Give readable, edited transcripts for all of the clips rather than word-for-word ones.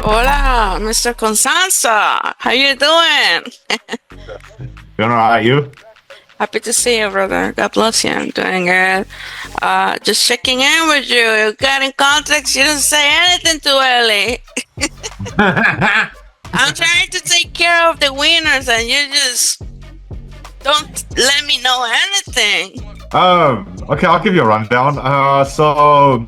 Hola, Mr. Constanza. How you doing? Doing all right, you? Happy to see you, brother. God bless you. I'm doing good. Just checking in with you. You got in context. You didn't say anything too early. I'm trying to take care of the winners, and you just don't let me know anything. Okay, I'll give you a rundown. So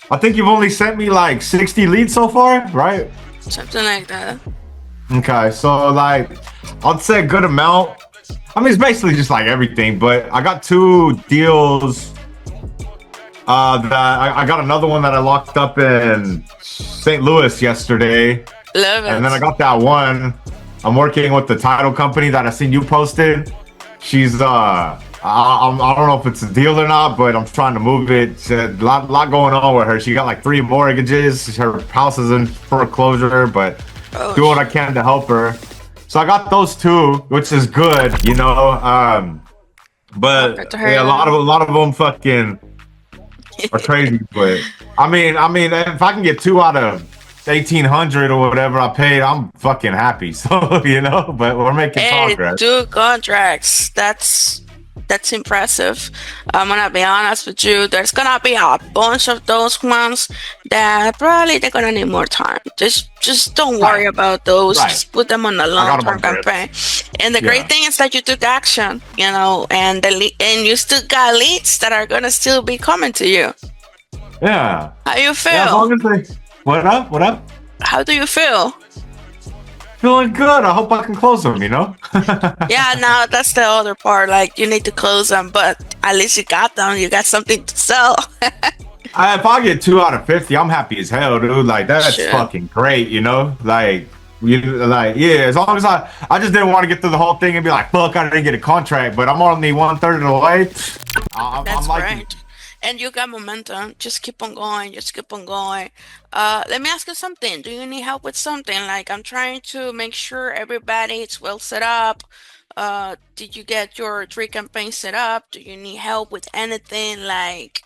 I think you've only sent me like 60 leads so far, right? Something like that. Okay, so like I'd say a good amount. I mean, it's basically just like everything, but I got two deals. That I got another one that I locked up in St. Louis yesterday, Love and then I it. got that one. I'm working with the title company that I seen you posted. She's I don't know if it's a deal or not, but I'm trying to move it. It's a lot going on with her. She got like 3 mortgages. Her house is in foreclosure, but Oh, do what I can to help her. So I got those two, which is good, you know. happy But to hear yeah, that. a lot of them fucking are crazy. But I mean, if I can get two out of 1,800 or whatever I paid, I'm fucking happy. So you know, but we're making Hey, progress. 2 contracts. That's impressive. I'm gonna be honest with you. There's gonna be a bunch of those ones that probably they're gonna need more time. Just don't Right, worry about those. right. Just put them on a I got them long-term on drip. campaign. And the great Yeah. thing is that you took action. And and you still got leads that are gonna still be coming to you. Yeah. How you Yeah, as feel? long as they. What up? What up? How do you feel? Feeling good. I hope I can close them, you know? Yeah, now that's the other part. Like you need to close them, but at least you got them. You got something to sell. If I get 2 out of 50, I'm happy as hell, dude. Like, that's Sure. fucking great, you know? Yeah, as long as I just didn't want to get through the whole thing and be like, fuck, I didn't get a contract, but I'm only 1/3 of the way. I'm That's liking it. great. And you got momentum. Just keep on going. Just keep on going. Let me ask you something. Do you need help with something? Like I'm trying to make sure everybody is well set up. Did you get your 3 campaigns set up? Do you need help with anything? Like,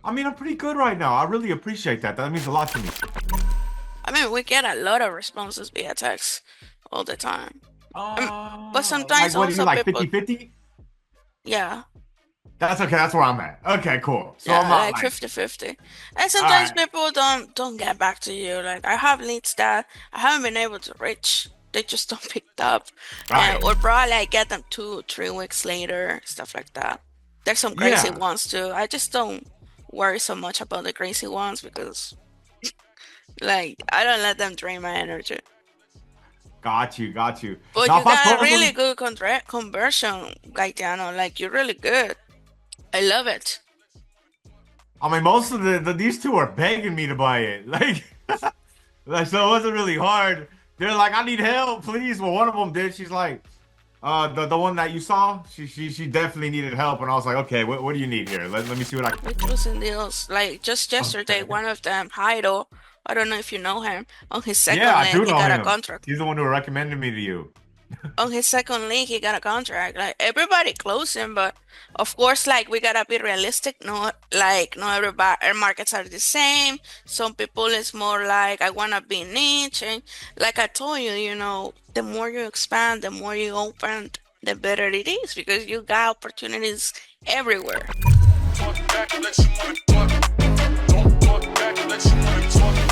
I mean, I'm pretty good right now. I really appreciate that. That means a lot to me. I mean, we get a lot of responses via text all the time. But Like, sometimes what do you also like, people, 50/50? yeah, That's okay. That's where I'm at. Okay, cool. So I'm yeah, not like like, 50-50. And all sometimes right, people don't get back to you. Like I have leads that I haven't been able to reach. They just don't pick up. And right. or probably I get them 2-3 weeks later, stuff like that. There's some crazy Yeah. ones too. I just don't worry so much about the crazy ones because like I don't let them drain my energy. Got you. Got you. But Now, you if I got a close really them, good conversion, Gaetano. Like you're really good. I love it. I mean, most of these two are begging me to buy it. Like, so it wasn't really hard. They're like, I need help, please. Well, one of them did. She's like, the one that you saw, she definitely needed help, and I was like, okay, what do you need here? Let me see what I can. We're closing deals. Like just yesterday, Okay. one of them, Haido, I don't know if you know him. On his Yeah, second I leg, do he know got a him. contract. He's the one who recommended me to you. On his second league, he got a contract. Like everybody closing, but of course, like we gotta be realistic. No, like not everybody markets are the same. Some people is more like I wanna be niche, and like I told you, the more you expand, the more you open, the better it is because you got opportunities everywhere. Talk back, let you wanna talk. Don't talk back, let you wanna talk.